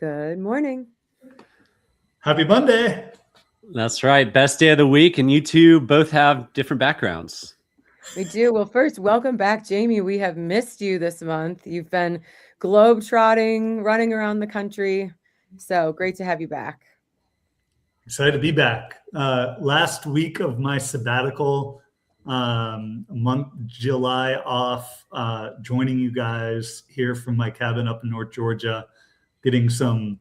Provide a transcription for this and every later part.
Good morning. Happy Monday. That's right. Best day of the week. And you two both have different backgrounds. We do. Well, first, welcome back, Jamie. We have missed you this month. You've been globe-trotting, running around the country. So great to have you back. Excited to be back. Last week of my sabbatical, month July off, joining you guys here from my cabin up in North Georgia, getting some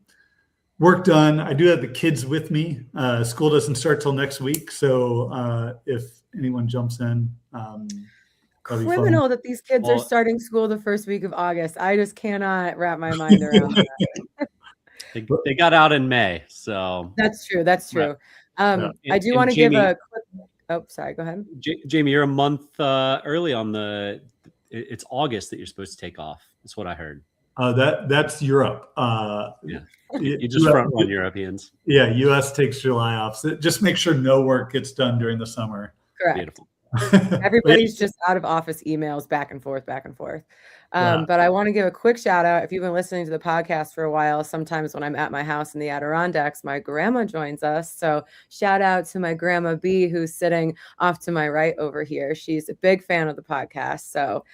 work done. I do have the kids with me. School doesn't start till next week, so if anyone jumps in, criminal that these kids are starting school the first week of August. I just cannot wrap my mind around that. They got out in May, so that's true. Right. I do want to give a quick. Oh, sorry. Go ahead, Jamie. You're a month early on it's August that you're supposed to take off. That's what I heard. That's Europe. Yeah, you just front run Europeans. Yeah, U.S. takes July off. So just make sure no work gets done during the summer. Correct. Beautiful. Everybody's just out of office emails back and forth. But I want to give a quick shout out. If you've been listening to the podcast for a while, sometimes when I'm at my house in the Adirondacks, my grandma joins us. So shout out to my grandma B, who's sitting off to my right over here. She's a big fan of the podcast. So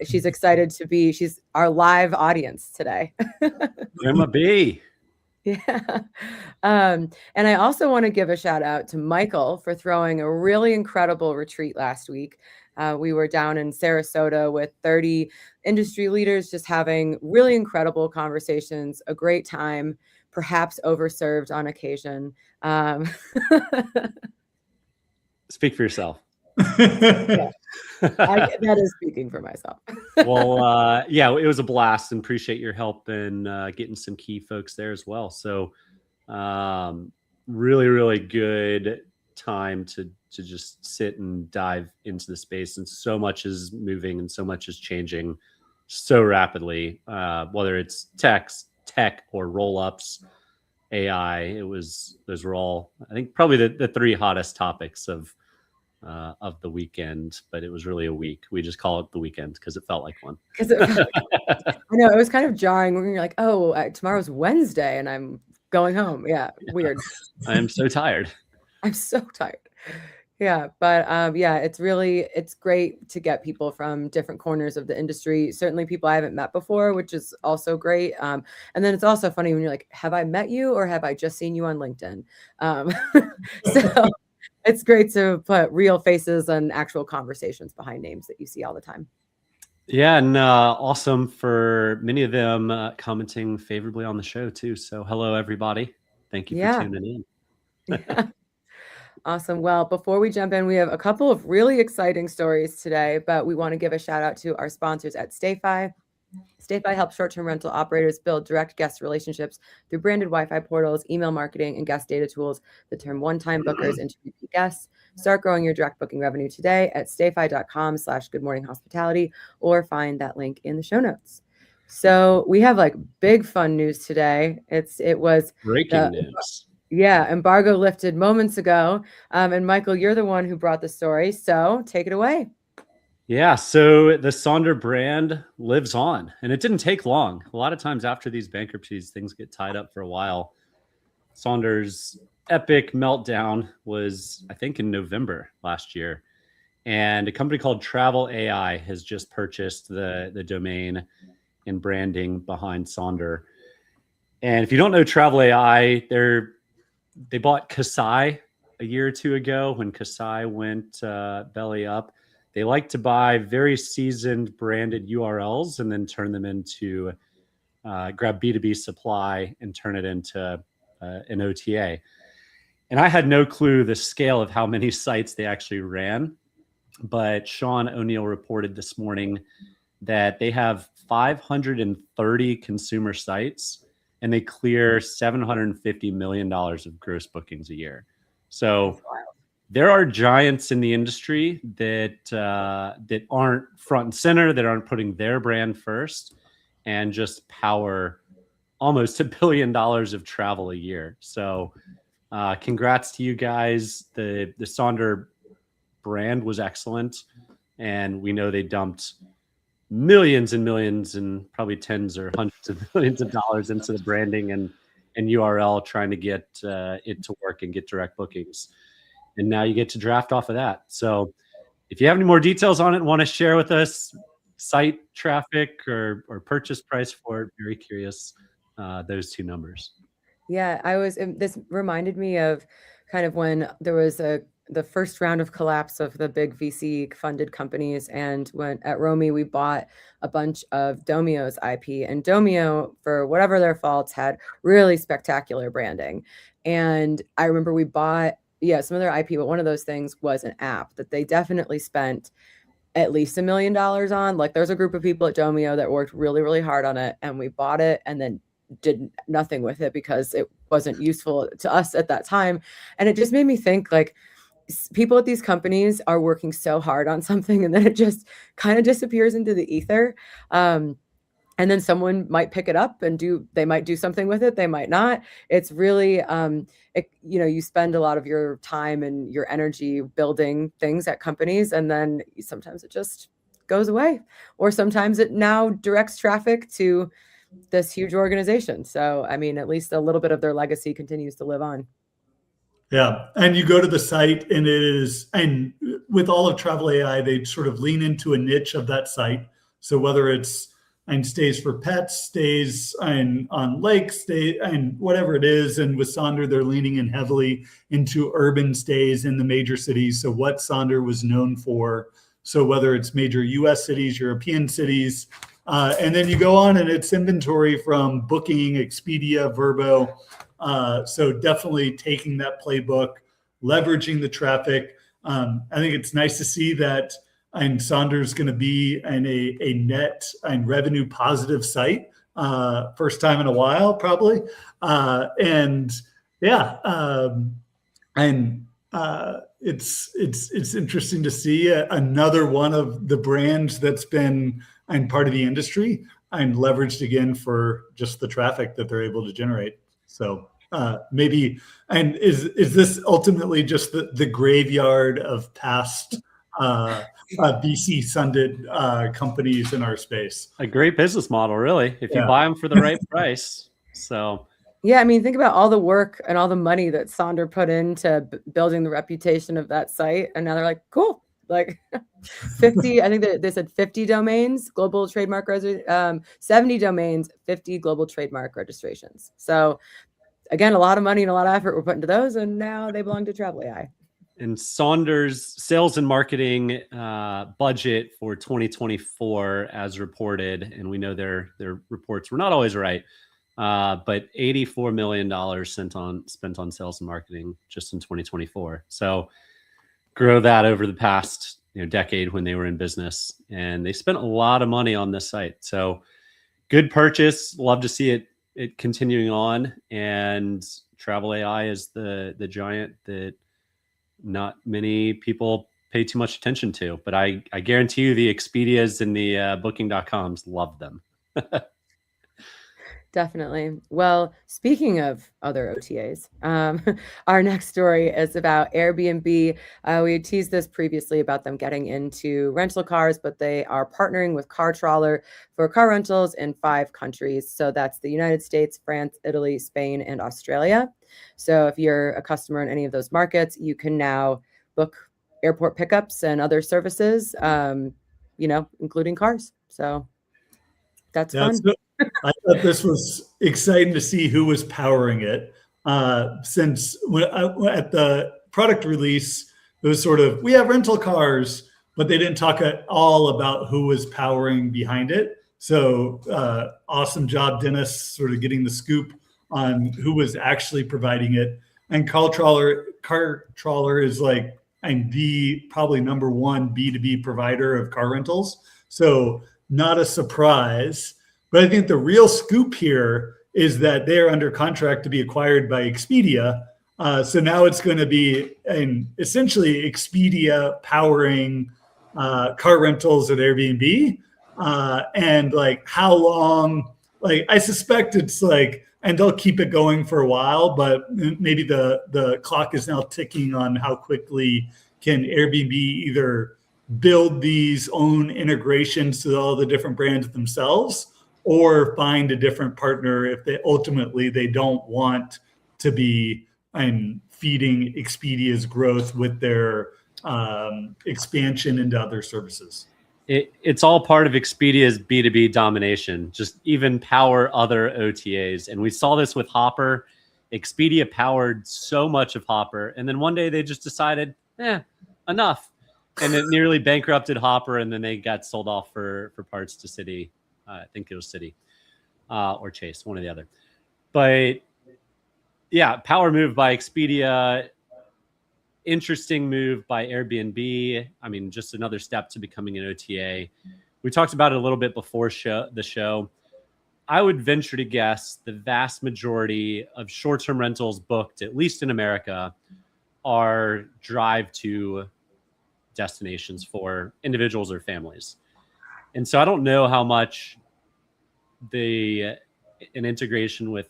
she's excited she's our live audience today. Grandma B. Yeah. And I also want to give a shout out to Michael for throwing a really incredible retreat last week. We were down in Sarasota with 30 industry leaders, just having really incredible conversations, a great time, perhaps overserved on occasion. Speak for yourself. Yeah. That is speaking for myself. Well, yeah, it was a blast, and appreciate your help in getting some key folks there as well. So really, really good time to just sit and dive into the space. And so much is moving and so much is changing so rapidly, whether it's tech or roll-ups, AI. Those were all, I think, probably the three hottest topics of the weekend, but it was really a week. We just call it the weekend because it felt like one. I know it was kind of jarring when you're like, oh, tomorrow's Wednesday and I'm going home. Yeah, weird. I am so tired. I'm so tired. Yeah, but it's great to get people from different corners of the industry. Certainly people I haven't met before, which is also great. And then it's also funny when you're like, have I met you or have I just seen you on LinkedIn? So it's great to put real faces and actual conversations behind names that you see all the time. Yeah, and awesome for many of them commenting favorably on the show too. So hello, everybody. Thank you for tuning in. Yeah. Awesome. Well, before we jump in, we have a couple of really exciting stories today, but we want to give a shout out to our sponsors at StayFi. StayFi helps short-term rental operators build direct guest relationships through branded Wi-Fi portals, email marketing, and guest data tools that turn one-time bookers into repeat guests. Start growing your direct booking revenue today at stayfi.com/goodmorninghospitality or find that link in the show notes. So we have big fun news today. It was breaking news. Yeah, embargo lifted moments ago. And Michael, you're the one who brought the story. So take it away. Yeah, so the Sonder brand lives on, and it didn't take long. A lot of times after these bankruptcies, things get tied up for a while. Sonder's epic meltdown was, I think, in November last year. And a company called Travel AI has just purchased the domain and branding behind Sonder. And if you don't know Travel AI, they bought Kasai a year or two ago when Kasai went belly up. They like to buy very seasoned branded URLs and then turn them into grab B2B supply and turn it into an OTA. And I had no clue the scale of how many sites they actually ran. But Sean O'Neill reported this morning that they have 530 consumer sites and they clear $750 million of gross bookings a year. So there are giants in the industry that aren't front and center, that aren't putting their brand first, and just power almost $1 billion of travel a year. So congrats to you guys. The Sonder brand was excellent, and we know they dumped millions and millions and probably tens or hundreds of millions of dollars into the branding and URL trying to get it to work and get direct bookings. And now you get to draft off of that. So if you have any more details on it and want to share with us, site traffic or purchase price for it, very curious, those two numbers. Yeah, this reminded me of kind of when there was the first round of collapse of the big VC funded companies. And when at Romy, we bought a bunch of Domio's IP, and Domio, for whatever their faults, had really spectacular branding. And I remember we bought, some of their IP, but one of those things was an app that they definitely spent at least $1 million on. Like, there's a group of people at Domio that worked really, really hard on it, and we bought it and then did nothing with it because it wasn't useful to us at that time. And it just made me think, like, people at these companies are working so hard on something, and then it just kind of disappears into the ether. And then someone might pick it up and they might do something with it. They might not. It's really, you spend a lot of your time and your energy building things at companies, and then sometimes it just goes away, or sometimes it now directs traffic to this huge organization. So, I mean, at least a little bit of their legacy continues to live on. Yeah. And you go to the site and with all of Travel AI, they sort of lean into a niche of that site. So whether it's stays for pets, stays on lakes, and whatever it is. And with Sonder, they're leaning in heavily into urban stays in the major cities. So what Sonder was known for. So whether it's major US cities, European cities, and then you go on and it's inventory from Booking, Expedia, Vrbo. So definitely taking that playbook, leveraging the traffic. I think it's nice to see that Sonder's going to be a net and revenue positive site, first time in a while, probably. It's interesting to see another one of the brands that's been part of the industry and leveraged again for just the traffic that they're able to generate. So maybe, and is this ultimately just the graveyard of past VC funded companies in our space? A great business model, really, if you buy them for the right price. So yeah, I mean, think about all the work and all the money that Sonder put into building the reputation of that site, and now they're like, cool, like 50. I think they said 50 domains, global trademark 70 domains, 50 global trademark registrations. So again, a lot of money and a lot of effort were put into those, and now they belong to Travel AI. And Sonder's sales and marketing budget for 2024, as reported, and we know their reports were not always right, but $84 million spent on sales and marketing just in 2024. So grow that over the past decade when they were in business, and they spent a lot of money on this site. So good purchase. Love to see it continuing on. And Travel AI is the giant that not many people pay too much attention to, but I guarantee you the Expedias and the Booking.coms love them. Definitely. Well, speaking of other OTAs, our next story is about Airbnb. We teased this previously about them getting into rental cars, but they are partnering with CarTrawler for car rentals in 5 countries. So that's the United States, France, Italy, Spain, and Australia. So if you're a customer in any of those markets, you can now book airport pickups and other services, including cars. So that's fun. I thought this was exciting to see who was powering it. Since at the product release, it was sort of, we have rental cars, but they didn't talk at all about who was powering behind it. So awesome job, Dennis, sort of getting the scoop on who was actually providing it. And CarTrawler is like the probably number one B2B provider of car rentals. So not a surprise. But I think the real scoop here is that they're under contract to be acquired by Expedia. So now it's going to be essentially Expedia powering car rentals at Airbnb. And like how long, like I suspect it's like, and they'll keep it going for a while, but maybe the clock is now ticking on how quickly can Airbnb either build these own integrations to all the different brands themselves, or find a different partner if they ultimately they don't want to be feeding Expedia's growth with their expansion into other services. It's all part of Expedia's B2B domination, just even power other OTAs. And we saw this with Hopper. Expedia powered so much of Hopper. And then one day they just decided, enough. And it nearly bankrupted Hopper. And then they got sold off for parts to Citi. I think it was Citi or Chase, one or the other. But yeah, power move by Expedia. Interesting move by Airbnb. I mean, just another step to becoming an OTA. We talked about it a little bit before the show. I would venture to guess the vast majority of short-term rentals booked, at least in America, are drive-to destinations for individuals or families. And so I don't know how much an integration with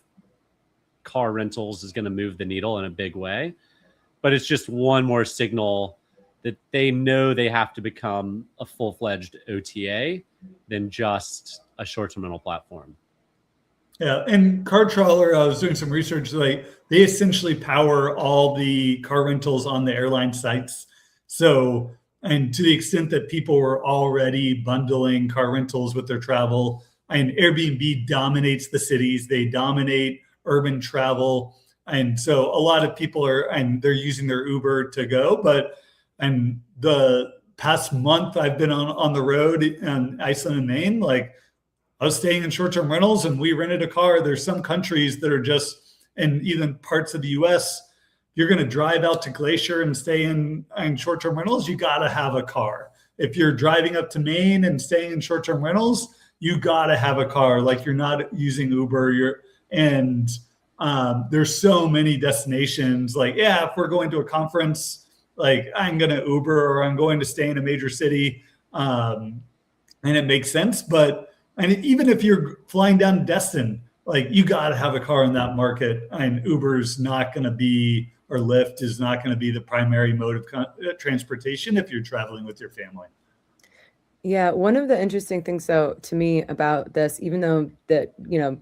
car rentals is going to move the needle in a big way. But it's just one more signal that they know they have to become a full-fledged OTA than just a short-term rental platform. Yeah, and CarTrawler, I was doing some research, like they essentially power all the car rentals on the airline sites. So, and to the extent that people were already bundling car rentals with their travel, and Airbnb dominates the cities, they dominate urban travel. And so a lot of people they're using their Uber to go. And the past month I've been on the road in Iceland and Maine, like I was staying in short-term rentals and we rented a car. There's some countries that are just, and even parts of the US, you're going to drive out to Glacier and stay in short-term rentals. You got to have a car. If you're driving up to Maine and staying in short-term rentals, you got to have a car. Like you're not using Uber. There's so many destinations. Like, if we're going to a conference, like I'm going to Uber or I'm going to stay in a major city, and it makes sense. And even if you're flying down to Destin, like you got to have a car in that market. And Uber's not going to be, or Lyft is not going to be the primary mode of transportation if you're traveling with your family. Yeah, one of the interesting things, though, to me about this, even though that,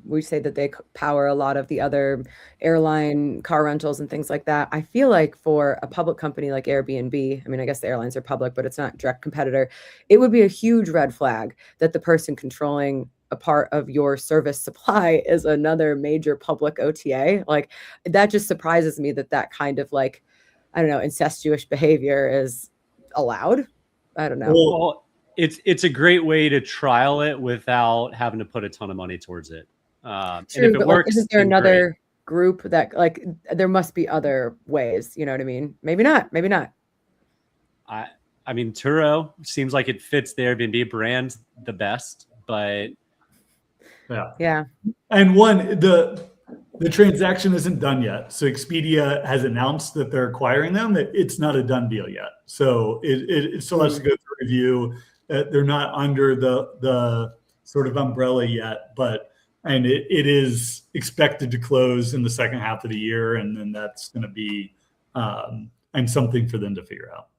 we say that they power a lot of the other airline car rentals and things like that, I feel like for a public company like Airbnb, I mean, I guess the airlines are public, but it's not a direct competitor, it would be a huge red flag that the person controlling a part of your service supply is another major public OTA. Like, that just surprises me that kind of like, I don't know, incestuous behavior is allowed. I don't know. Well, it's a great way to trial it without having to put a ton of money towards it. True, and if it works, isn't there another group that like there must be other ways? You know what I mean? Maybe not. I mean, Turo seems like it fits the Airbnb brand the best, but yeah. And the transaction isn't done yet. So Expedia has announced that they're acquiring them. It's not a done deal yet. So it still has to go through review. They're not under the sort of umbrella yet, and it is expected to close in the second half of the year. And then that's going to be something for them to figure out.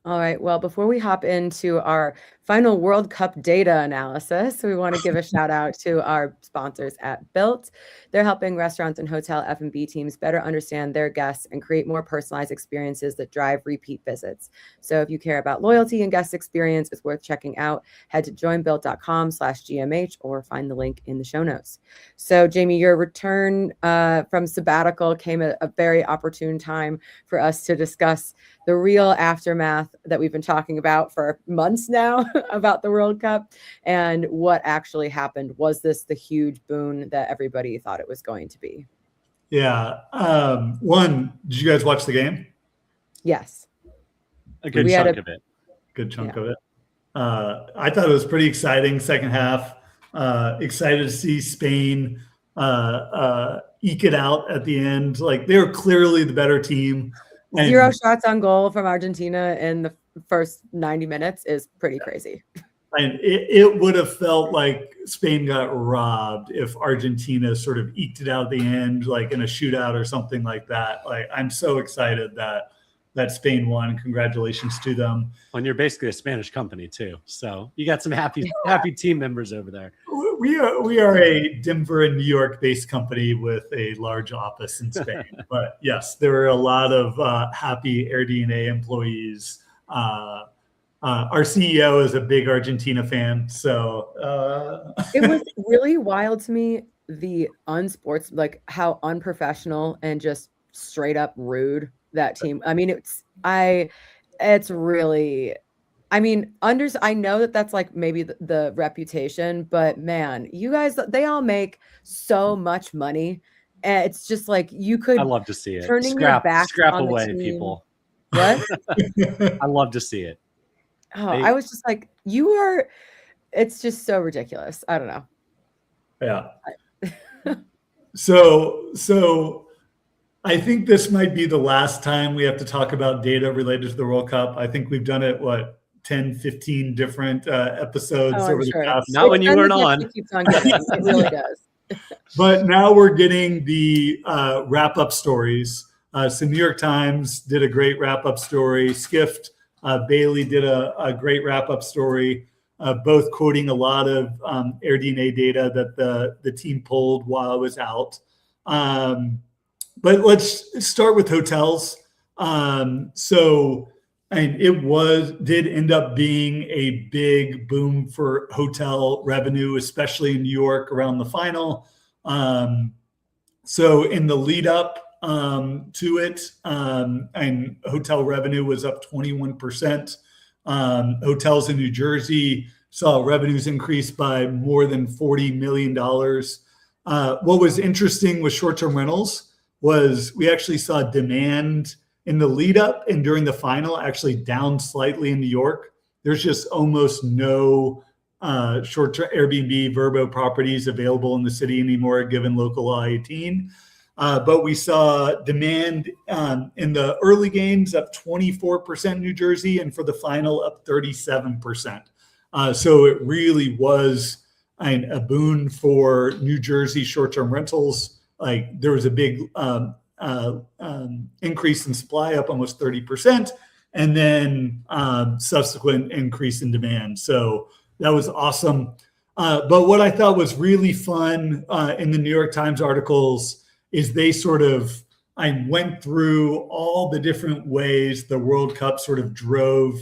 All right. Well, before we hop into our final World Cup data analysis, we want to give a shout out to our sponsors at Built. They're helping restaurants and hotel F&B teams better understand their guests and create more personalized experiences that drive repeat visits. So if you care about loyalty and guest experience, it's worth checking out. Head to joinbuilt.com/GMH or find the link in the show notes. So Jamie, your return from sabbatical came at a very opportune time for us to discuss the real aftermath that we've been talking about for months now about the World Cup and what actually happened. Was this the huge boon that everybody thought it was going to be? Yeah. Did you guys watch the game? Yes. A good chunk of it. Good chunk of it. I thought it was pretty exciting second half. Excited to see Spain eke it out at the end. Like they were clearly the better team. 0 shots on goal from Argentina in the first 90 minutes is pretty crazy. And it would have felt like Spain got robbed if Argentina sort of eked it out at the end, like in a shootout or something like that. Like I'm so excited that that Spain won. Congratulations to them. And you're basically a Spanish company too, so you got some happy team members over there. We are a Denver and New York based company with a large office in Spain. But yes, there are a lot of happy AirDNA employees. Our CEO is a big Argentina fan, so it was really wild to me, the like how unprofessional and just straight up rude that team. I mean, it's really, I mean, I know that's like maybe the reputation, but man, you guys, they all make so much money. And it's just like, you could, I love to see it. Turning your back on away, the team. people. What? I love to see it. Oh, I was just like, it's just so ridiculous. I don't know. Yeah. So I think this might be the last time we have to talk about data related to the World Cup. I think we've done it, 10, 15 different episomes over the past. Not when you weren't on. It keeps on getting. It really does. But now we're getting the wrap-up stories. So New York Times did a great wrap-up story. Skift, Bailey did a great wrap-up story, both quoting a lot of AirDNA data that the team pulled while I was out. But let's start with hotels. It did end up being a big boom for hotel revenue, especially in New York around the final. So in the lead up to it, and hotel revenue was up 21%. Hotels in New Jersey saw revenues increase by more than $40 million. What was interesting with short-term rentals was we actually saw demand in the lead up and during the final actually down slightly in New York. There's just almost no short-term Airbnb Vrbo properties available in the city anymore, given local law 18. But we saw demand in the early games up 24% in New Jersey, and for the final up 37%. So it really was a boon for New Jersey short-term rentals. Like there was a big increase in supply, up almost 30%, and then subsequent increase in demand. So that was awesome. But what I thought was really fun in the New York Times articles is they I went through all the different ways the World Cup sort of drove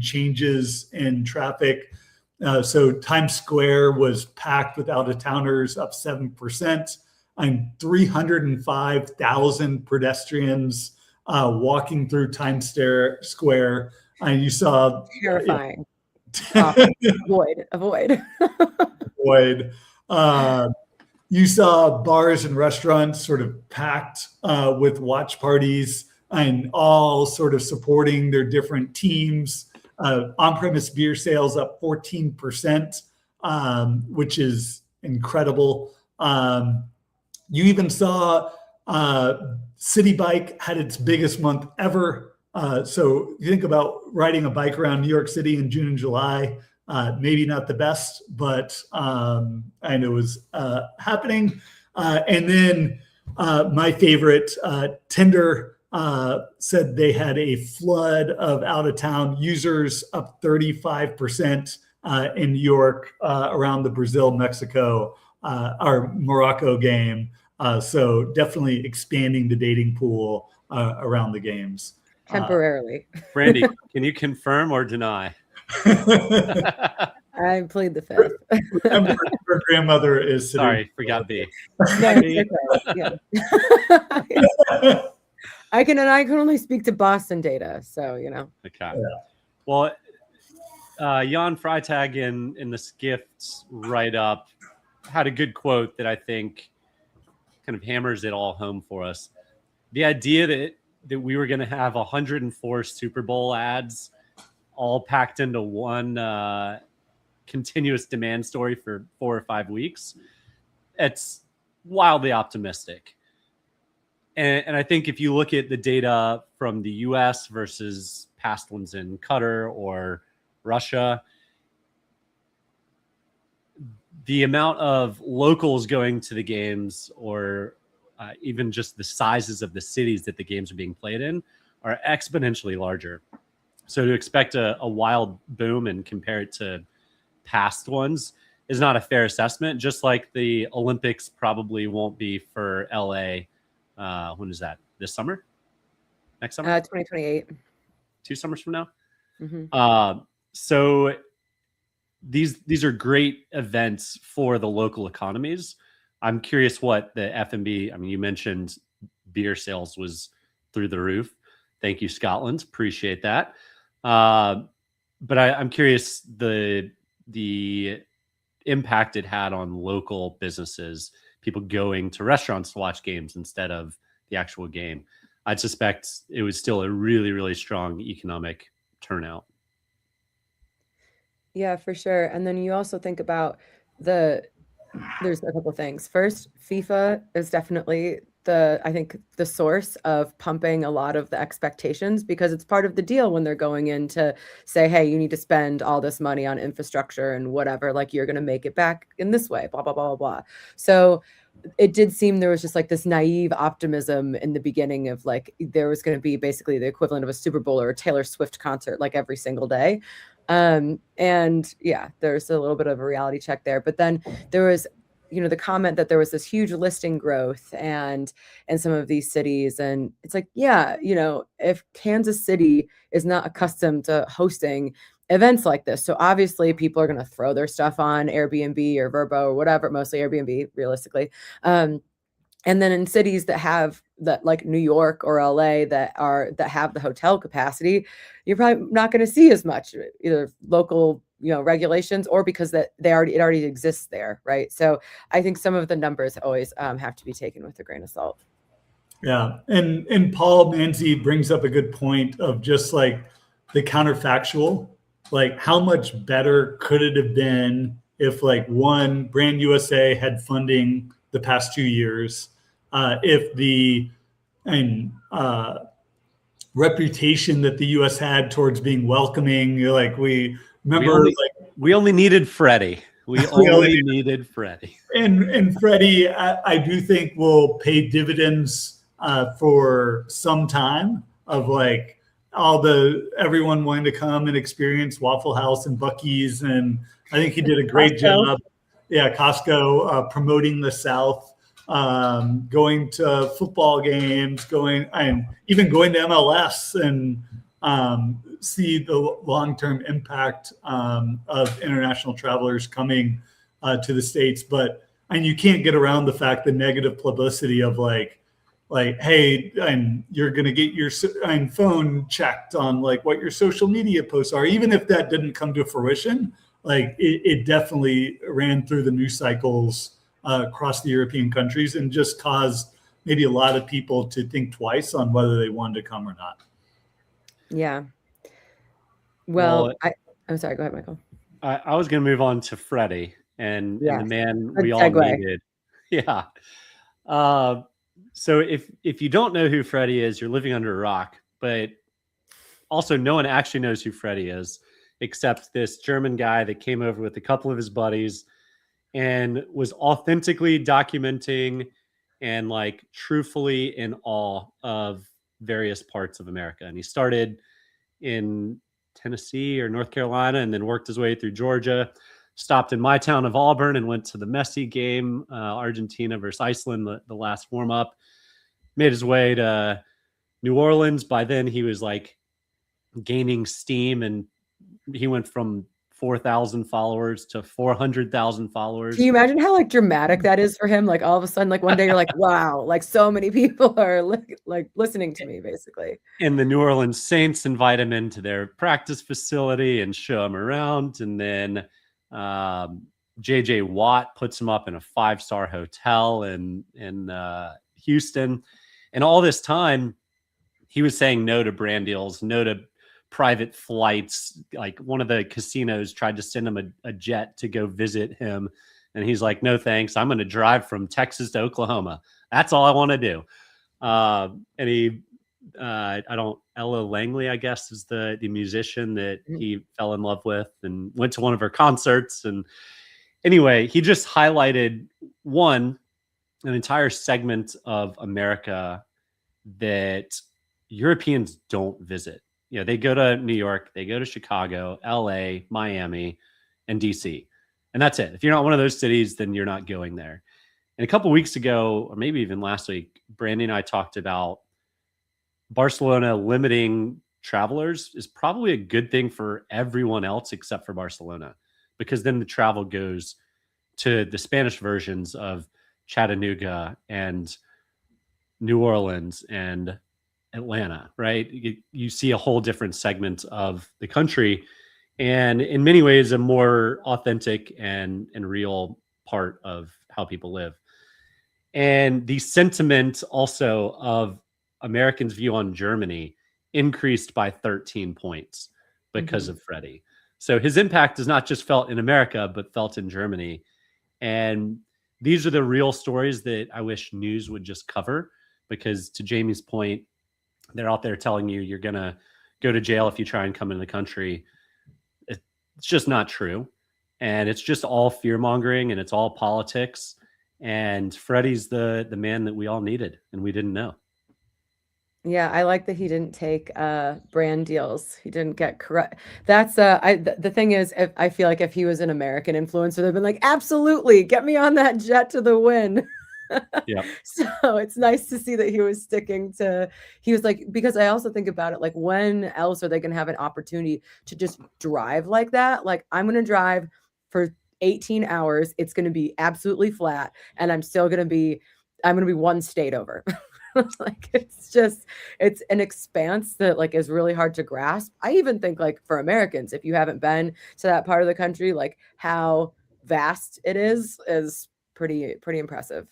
changes in traffic. So Times Square was packed with out-of-towners, up 7%. 305,000 pedestrians walking through Times Square. You saw terrifying. Avoid. You saw bars and restaurants sort of packed with watch parties and all sort of supporting their different teams. On-premise beer sales up 14%, which is incredible. You even saw City Bike had its biggest month ever. So you think about riding a bike around New York City in June and July, maybe not the best, but it was happening. And then my favorite, Tinder said they had a flood of out-of-town users, up 35% in New York around the Brazil-Mexico or Morocco game. So definitely expanding the dating pool around the games. Temporarily. Brandy, can you confirm or deny? I plead the fifth. Her grandmother is sitting. Sorry, forgot B. No, okay. Yeah. I can only speak to Boston data, so Okay. Yeah. Well, Jan Freitag in the Skift write-up had a good quote that I think kind of hammers it all home for us. The idea that we were going to have 104 Super Bowl ads all packed into one continuous demand story for 4 or 5 weeks, it's wildly optimistic. And I think if you look at the data from the US versus past ones in Qatar or Russia, the amount of locals going to the games or even just the sizes of the cities that the games are being played in are exponentially larger. So to expect a wild boom and compare it to past ones is not a fair assessment, just like the Olympics probably won't be for LA. When is that? This summer? Next summer? 2028. 2 summers from now? Mm-hmm. So these are great events for the local economies. I'm curious what the F&B, I mean, you mentioned beer sales was through the roof. Thank you, Scotland. Appreciate that. But I'm curious the impact it had on local businesses, people going to restaurants to watch games instead of the actual game. I'd suspect it was still a really, really strong economic turnout. Yeah, for sure. And then you also think about there's a couple things. First, FIFA is definitely I think the source of pumping a lot of the expectations, because it's part of the deal when they're going in to say, hey, you need to spend all this money on infrastructure and whatever, like you're going to make it back in this way, blah, blah, blah, blah, blah. So it did seem there was just like this naive optimism in the beginning of like, there was going to be basically the equivalent of a Super Bowl or a Taylor Swift concert, like every single day. And yeah, there's a little bit of a reality check there, but then there was, the comment that there was this huge listing growth and in some of these cities. And it's like, yeah, if Kansas City is not accustomed to hosting events like this, so obviously people are going to throw their stuff on Airbnb or Vrbo or whatever, mostly Airbnb realistically. And then in cities that have that, like New York or LA, that have the hotel capacity, you're probably not going to see as much either local, regulations, or because it already exists there, right? So I think some of the numbers always have to be taken with a grain of salt. Yeah, and Paul Manzi brings up a good point of just like the counterfactual, like how much better could it have been if like one, Brand USA had funding the past 2 years, if the reputation that the U.S. had towards being welcoming, like we only needed Freddy. We only needed Freddy. And Freddy, I do think will pay dividends for some time of like everyone wanting to come and experience Waffle House and Buc-ee's, and I think he did a great job. Yeah, Costco promoting the South, going to football games, even going to MLS and see the long-term impact of international travelers coming to the States. And you can't get around the fact, the negative publicity of like, hey, and you're going to get your phone checked on like what your social media posts are, even if that didn't come to fruition. Like it definitely ran through the news cycles across the European countries and just caused maybe a lot of people to think twice on whether they wanted to come or not. Yeah. Well, I'm sorry. Go ahead, Michael. I was going to move on to Freddy and the man Good we all segue. needed. Yeah. So if you don't know who Freddy is, you're living under a rock. But also, no one actually knows who Freddy is, except this German guy that came over with a couple of his buddies and was authentically documenting and like truthfully in awe of various parts of America. And he started in Tennessee or North Carolina and then worked his way through Georgia, stopped in my town of Auburn and went to the Messi game, Argentina versus Iceland, the last warm-up, made his way to New Orleans. By then he was like gaining steam and he went from 4,000 followers to 400,000 followers. Can you imagine how like dramatic that is for him? Like all of a sudden, like one day you're like, wow, like so many people are like listening to me basically. And the New Orleans Saints invite him into their practice facility and show him around. And then JJ Watt puts him up in a 5-star hotel in Houston. And all this time he was saying no to brand deals, no to private flights. Like one of the casinos tried to send him a jet to go visit him. And he's like, no, thanks. I'm going to drive from Texas to Oklahoma. That's all I want to do. And he, Ella Langley, I guess, is the musician that he fell in love with and went to one of her concerts. And anyway, he just highlighted an entire segment of America that Europeans don't visit. They go to New York, they go to Chicago, LA, Miami, and DC. And that's it. If you're not one of those cities, then you're not going there. And a couple of weeks ago, or maybe even last week, Brandy and I talked about Barcelona limiting travelers is probably a good thing for everyone else except for Barcelona, because then the travel goes to the Spanish versions of Chattanooga and New Orleans and Atlanta, right? You see a whole different segment of the country, and in many ways a more authentic and real part of how people live. And the sentiment also of Americans' view on Germany increased by 13 points because of Freddy. So his impact is not just felt in America, but felt in Germany. And these are the real stories that I wish news would just cover, because to Jamie's point, they're out there telling you you're going to go to jail if you try and come into the country. It's just not true. And it's just all fear mongering, and it's all politics. And Freddy's the man that we all needed and we didn't know. Yeah, I like that he didn't take brand deals. He didn't get corrupt. That's the thing is, if I feel like if he was an American influencer, they'd been like, absolutely, get me on that jet to the win. Yeah. So it's nice to see that he was sticking to, he was like, because I also think about it, like, when else are they going to have an opportunity to just drive like that? Like, I'm going to drive for 18 hours. It's going to be absolutely flat. And I'm going to be one state over. Like, it's an expanse that like is really hard to grasp. I even think, like, for Americans, if you haven't been to that part of the country, like how vast it is pretty impressive.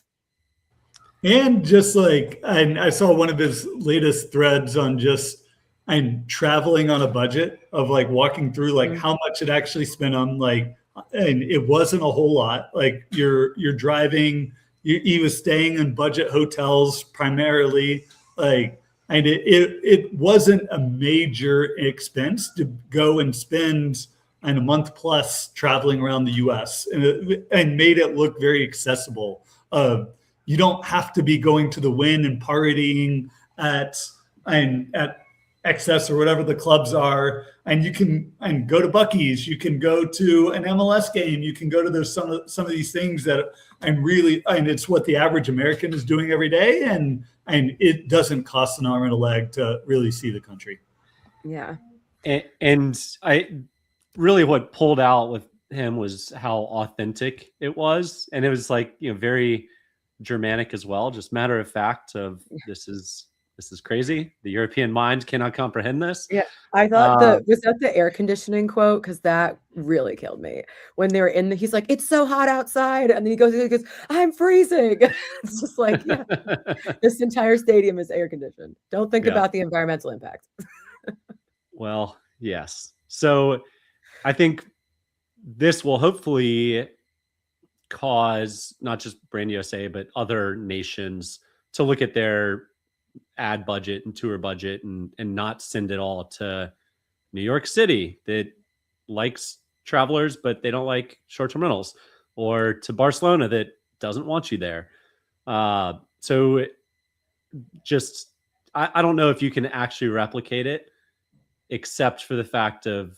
And just like, I saw one of his latest threads on just, I'm traveling on a budget of like walking through like how much it actually spent on, like, and it wasn't a whole lot. Like you're driving, he was staying in budget hotels primarily, like, and it wasn't a major expense to go and spend a month plus traveling around the US, and made it look very accessible. You don't have to be going to the Wynn and partying at Excess or whatever the clubs are, and you can go to Buc-ee's, you can go to an MLS game, you can go to some of these things that it's what the average American is doing every day, and it doesn't cost an arm and a leg to really see the country. Yeah. And I really, what pulled out with him was how authentic it was, and it was like, very Germanic as well, just matter of fact of this is crazy. The European mind cannot comprehend this. Yeah, I thought was that the air conditioning quote? Because that really killed me when they were he's like, it's so hot outside, and then he goes, I'm freezing. It's just like, yeah, this entire stadium is air conditioned. Don't think about the environmental impact. Well, yes. So I think this will hopefully cause not just Brand USA, but other nations to look at their ad budget and tour budget and not send it all to New York City that likes travelers, but they don't like short-term rentals, or to Barcelona that doesn't want you there. So just, I don't know if you can actually replicate it, except for the fact of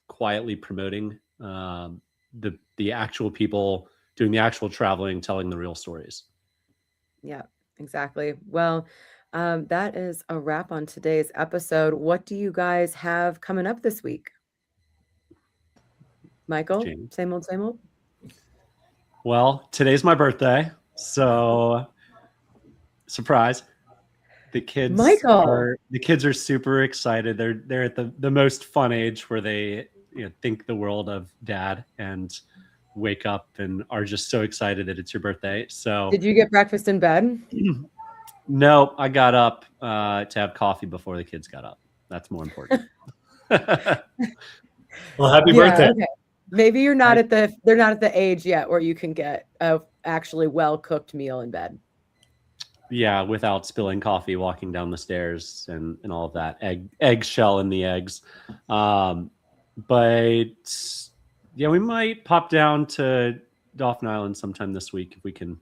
quietly promoting the actual people doing the actual traveling, telling the real stories. Yeah, exactly. Well, that is a wrap on today's episode. What do you guys have coming up this week? Michael, James. Same old? Well, today's my birthday, so surprise. The kids are super excited. They're at the most fun age where they think the world of dad and wake up and are just so excited that it's your birthday. So did you get breakfast in bed? No, I got up to have coffee before the kids got up. That's more important. Well, happy birthday. Okay. Maybe they're not at the age yet where you can get a actually well-cooked meal in bed. Yeah, without spilling coffee walking down the stairs and all of that. Eggshell in the eggs. But yeah, we might pop down to Dauphin Island sometime this week if we can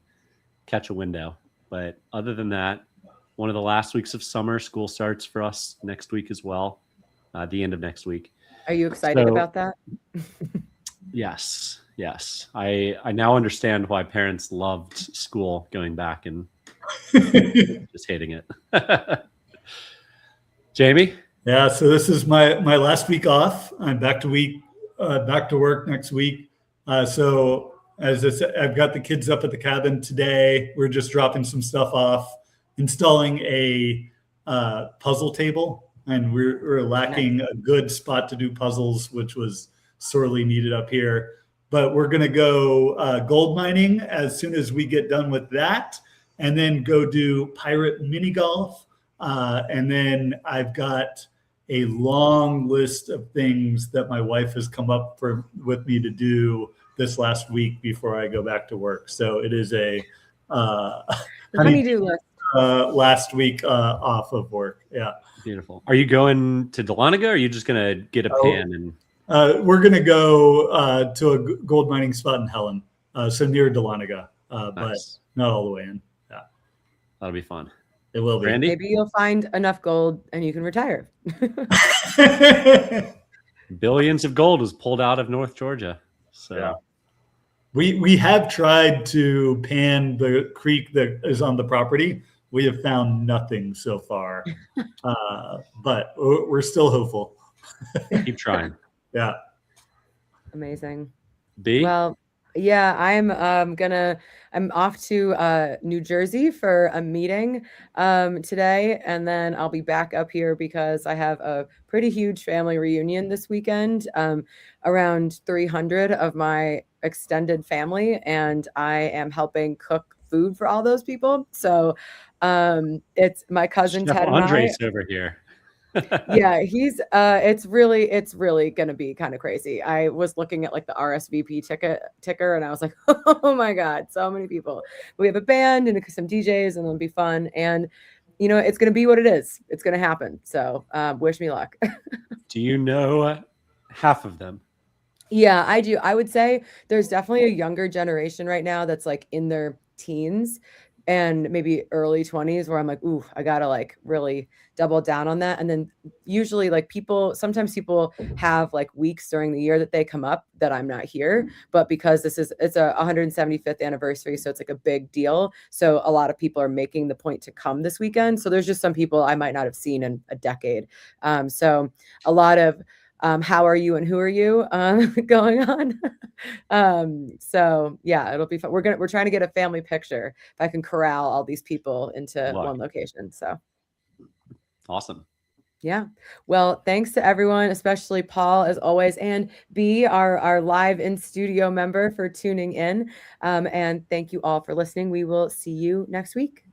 catch a window. But other than that, one of the last weeks of summer. School starts for us next week as well, the end of next week. Are you excited about that? Yes. I now understand why parents loved school going back and just hating it. Jamie? Yeah, so this is my last week off. I'm back to work next week. So as I said, I've got the kids up at the cabin today. We're just dropping some stuff off, installing a puzzle table, and we're lacking a good spot to do puzzles, which was sorely needed up here. But we're going to go gold mining as soon as we get done with that, and then go do pirate mini golf. And then I've got a long list of things that my wife has come up with me to do this last week before I go back to work. So it is a honey-do list. Last week off of work. Yeah. Beautiful. Are you going to Dahlonega, or are you just going to get a pan and... we're going to go to a gold mining spot in Helen, so near Dahlonega, nice. But not all the way in. Yeah, that'll be fun. It will be. Randy? Maybe you'll find enough gold and you can retire. Billions of gold was pulled out of North Georgia. So yeah. We have tried to pan the creek that is on the property. We have found nothing so far, but we're still hopeful. Keep trying. Yeah. Amazing. B? Well, yeah, I'm off to New Jersey for a meeting today, and then I'll be back up here because I have a pretty huge family reunion this weekend. Around 300 of my extended family, and I am helping cook food for all those people. So it's my cousin Chef Ted Andres and I. over here. Yeah, he's it's really gonna be kind of crazy. I was looking at like the RSVP ticker and I was like, oh my god, so many people. We have a band and some DJs, and it'll be fun, and it's gonna be what it is. It's gonna happen. So wish me luck. Do you know half of them? Yeah, I do. I would say there's definitely a younger generation right now that's like in their teens and maybe early 20s where I'm like, ooh, I gotta like really double down on that. And then usually like sometimes people have like weeks during the year that they come up that I'm not here, but because it's a 175th anniversary, so it's like a big deal. So a lot of people are making the point to come this weekend. So there's just some people I might not have seen in a decade. So a lot of how are you and who are you going on. So yeah, it'll be fun. We're trying to get a family picture if I can corral all these people into one location. So awesome. Yeah. Well, thanks to everyone, especially Paul as always, and B, our live in studio member, for tuning in. And thank you all for listening. We will see you next week.